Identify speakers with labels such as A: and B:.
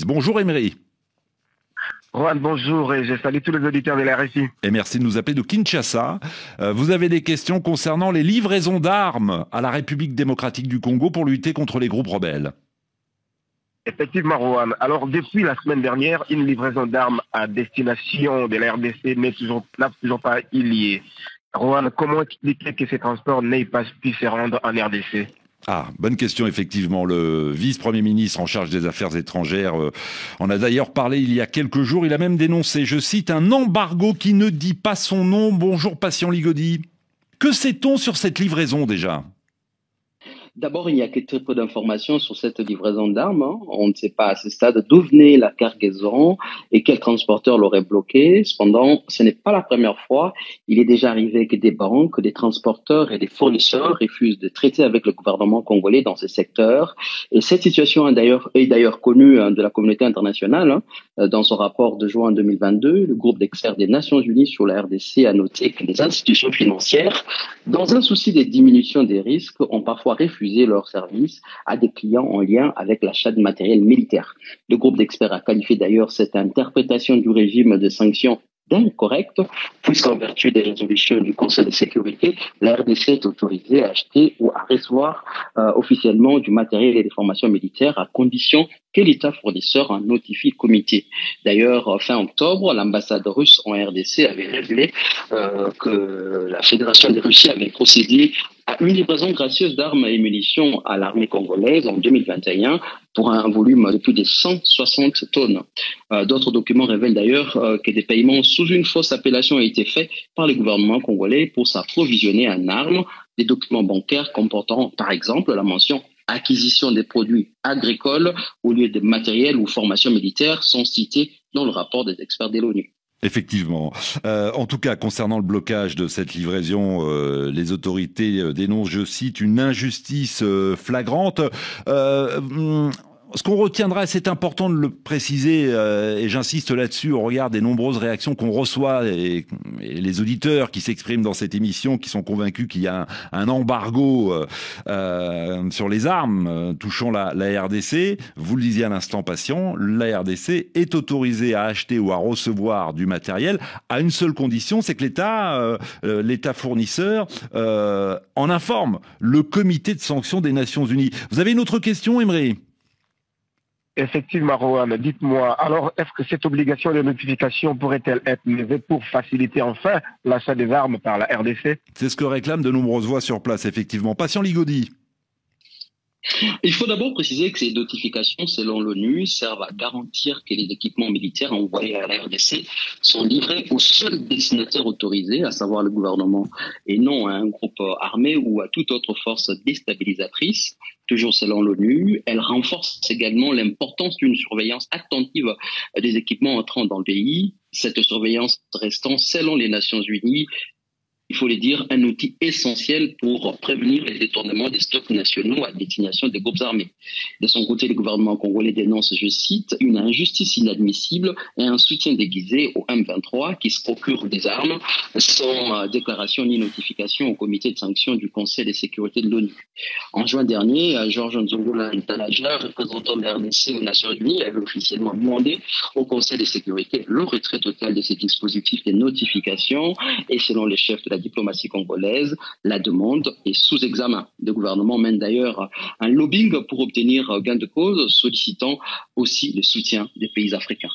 A: Bonjour Emery.
B: Juan, bonjour et je salue tous les auditeurs de la RFI.
A: Et merci de nous appeler de Kinshasa. Vous avez des questions concernant les livraisons d'armes à la République démocratique du Congo pour lutter contre les groupes rebelles.
B: Effectivement, Juan. Alors, depuis la semaine dernière, une livraison d'armes à destination de la RDC n'a toujours pas eu lieu. Juan, comment expliquer que ces transports n'aient pas pu se rendre en RDC?
A: Ah, bonne question, effectivement. Le vice-premier ministre en charge des affaires étrangères en a d'ailleurs parlé il y a quelques jours. Il a même dénoncé, je cite, un embargo qui ne dit pas son nom. Bonjour, patient Ligodi. Que sait-on sur cette livraison déjà ?
C: D'abord, il n'y a que très peu d'informations sur cette livraison d'armes. On ne sait pas à ce stade d'où venait la cargaison et quel transporteur l'aurait bloqué. Cependant, ce n'est pas la première fois. Il est déjà arrivé que des banques, des transporteurs et des fournisseurs refusent de traiter avec le gouvernement congolais dans ce secteur. Et cette situation est d'ailleurs connue de la communauté internationale. Dans son rapport de juin 2022, le groupe d'experts des Nations Unies sur la RDC a noté que les institutions financières, dans un souci de diminution des risques, ont parfois refusé leurs services à des clients en lien avec l'achat de matériel militaire. Le groupe d'experts a qualifié d'ailleurs cette interprétation du régime de sanctions d'incorrecte, puisqu'en vertu des résolutions du Conseil de sécurité, la RDC est autorisée à acheter ou à recevoir officiellement du matériel et des formations militaires à condition que l'État fournisseur en notifie le comité. D'ailleurs, fin octobre, l'ambassade russe en RDC avait révélé que la Fédération de Russie avait procédé à une livraison gracieuse d'armes et munitions à l'armée congolaise en 2021 pour un volume de plus de 160 tonnes. D'autres documents révèlent d'ailleurs que des paiements sous une fausse appellation ont été faits par le gouvernement congolais pour s'approvisionner en armes. Des documents bancaires comportant, par exemple, la mention acquisition des produits agricoles au lieu de matériel ou formation militaire sont cités dans le rapport des experts de l'ONU.
A: Effectivement. En tout cas, concernant le blocage de cette livraison, les autorités dénoncent, je cite, une injustice flagrante. Ce qu'on retiendra, c'est important de le préciser, et j'insiste là-dessus, au regard des nombreuses réactions qu'on reçoit et les auditeurs qui s'expriment dans cette émission, qui sont convaincus qu'il y a un embargo sur les armes touchant la RDC. Vous le disiez à l'instant, patient, la RDC est autorisée à acheter ou à recevoir du matériel à une seule condition, c'est que l'État fournisseur en informe le comité de sanctions des Nations Unies. Vous avez une autre question, Emery ?
B: Effectivement, Rohan, dites-moi, alors est-ce que cette obligation de notification pourrait-elle être levée pour faciliter enfin l'achat des armes par la RDC?
A: C'est ce que réclament de nombreuses voix sur place, effectivement. Patient Ligodi.
C: Il faut d'abord préciser que ces notifications, selon l'ONU, servent à garantir que les équipements militaires envoyés à la RDC sont livrés au seul destinataire autorisé, à savoir le gouvernement, et non à un groupe armé ou à toute autre force déstabilisatrice. Toujours selon l'ONU, elle renforce également l'importance d'une surveillance attentive des équipements entrant dans le pays. Cette surveillance restant, selon les Nations Unies, il faut le dire, un outil essentiel pour prévenir les détournements des stocks nationaux à destination des groupes armés. De son côté, le gouvernement congolais dénonce, je cite, une injustice inadmissible et un soutien déguisé au M23 qui se procure des armes sans déclaration ni notification au comité de sanctions du Conseil de sécurité de l'ONU. En juin dernier, Georges Nzongola Ntalaja, représentant de la RDC aux Nations Unies, avait officiellement demandé au Conseil de sécurité le retrait total de ces dispositifs de notification et selon les chefs de la diplomatie congolaise, la demande est sous examen. Le gouvernement mène d'ailleurs un lobbying pour obtenir gain de cause, sollicitant aussi le soutien des pays africains.